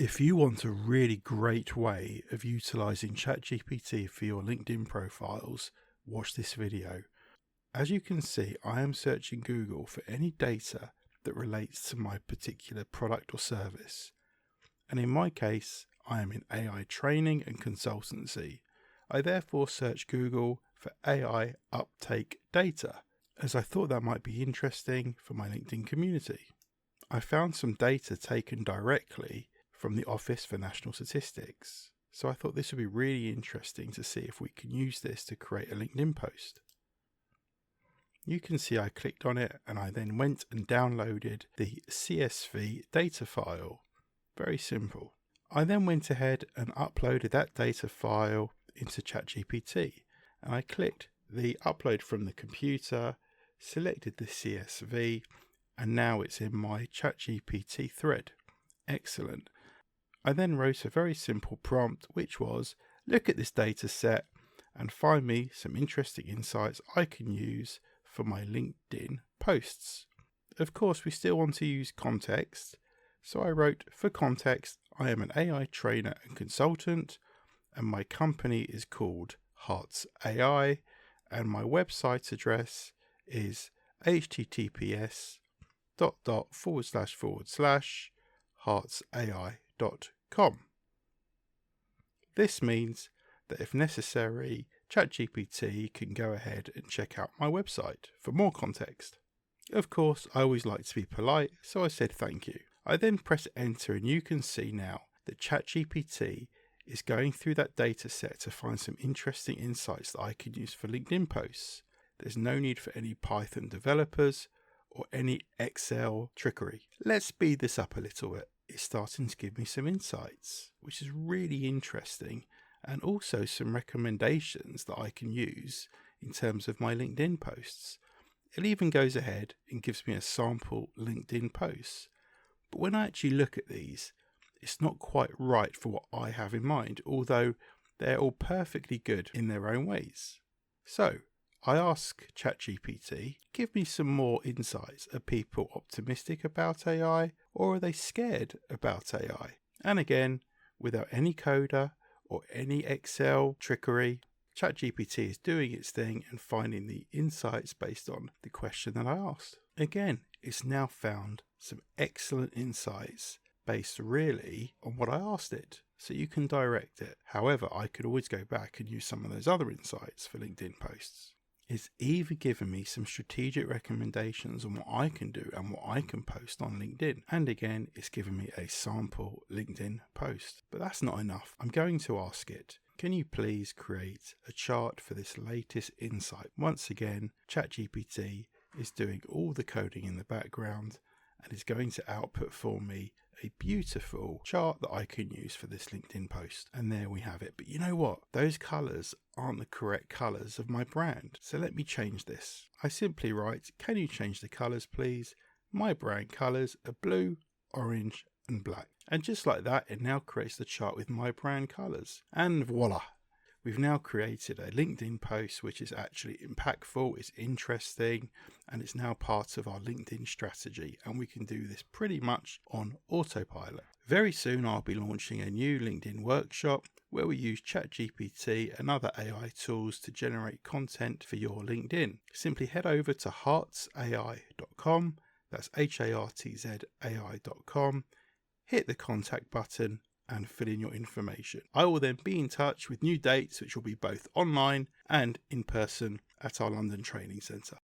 If you want a really great way of utilizing ChatGPT for your LinkedIn profiles, watch this video. As you can see, I am searching Google for any data that relates to my particular product or service. And in my case, I am in AI training and consultancy. I therefore search Google for AI uptake data, as I thought that might be interesting for my LinkedIn community. I found some data taken directly from the Office for National Statistics, so I thought this would be really interesting to see if we can use this to create a LinkedIn post. You can see I clicked on it and I then went and downloaded the CSV data file. Very simple. I then went ahead and uploaded that data file into ChatGPT, and I clicked the upload from the computer, selected the CSV, and now it's in my ChatGPT thread. Excellent. I then wrote a very simple prompt, which was, look at this data set and find me some interesting insights I can use for my LinkedIn posts. Of course, we still want to use context. So I wrote, for context, I am an AI trainer and consultant, and my company is called Hartz AI, and my website address is https://hartzai.com. This means that if necessary, ChatGPT can go ahead and check out my website for more context. Of course, I always like to be polite, so I said thank you. I then press enter, and you can see now that ChatGPT is going through that data set to find some interesting insights that I can use for LinkedIn posts. There's no need for any Python developers or any Excel trickery. Let's speed this up a little bit. It's starting to give me some insights, which is really interesting, and also some recommendations that I can use in terms of my LinkedIn posts. It even goes ahead and gives me a sample LinkedIn post. But when I actually look at these, it's not quite right for what I have in mind, although they're all perfectly good in their own ways. So I ask ChatGPT, give me some more insights. Are people optimistic about AI, or are they scared about AI? And again, without any coder or any Excel trickery, ChatGPT is doing its thing and finding the insights based on the question that I asked. Again, it's now found some excellent insights based really on what I asked it, so you can direct it. However, I could always go back and use some of those other insights for LinkedIn posts. It's even given me some strategic recommendations on what I can do and what I can post on LinkedIn. And again, it's given me a sample LinkedIn post. But that's not enough. I'm going to ask it, can you please create a chart for this latest insight? Once again, ChatGPT is doing all the coding in the background and is going to output for me a beautiful chart that I can use for this LinkedIn post. And there we have it. But you know what? Those colors aren't the correct colors of my brand. So let me change this. I simply write, can you change the colors, please? My brand colors are blue, orange, and black. And just like that, it now creates the chart with my brand colors. And voila! We've now created a LinkedIn post which is actually impactful, it's interesting, and it's now part of our LinkedIn strategy, and we can do this pretty much on autopilot. Very soon I'll be launching a new LinkedIn workshop where we use ChatGPT and other AI tools to generate content for your LinkedIn. Simply head over to hartzai.com, that's HARTZAI.com, hit the contact button and fill in your information. I will then be in touch with new dates, which will be both online and in person at our London training centre.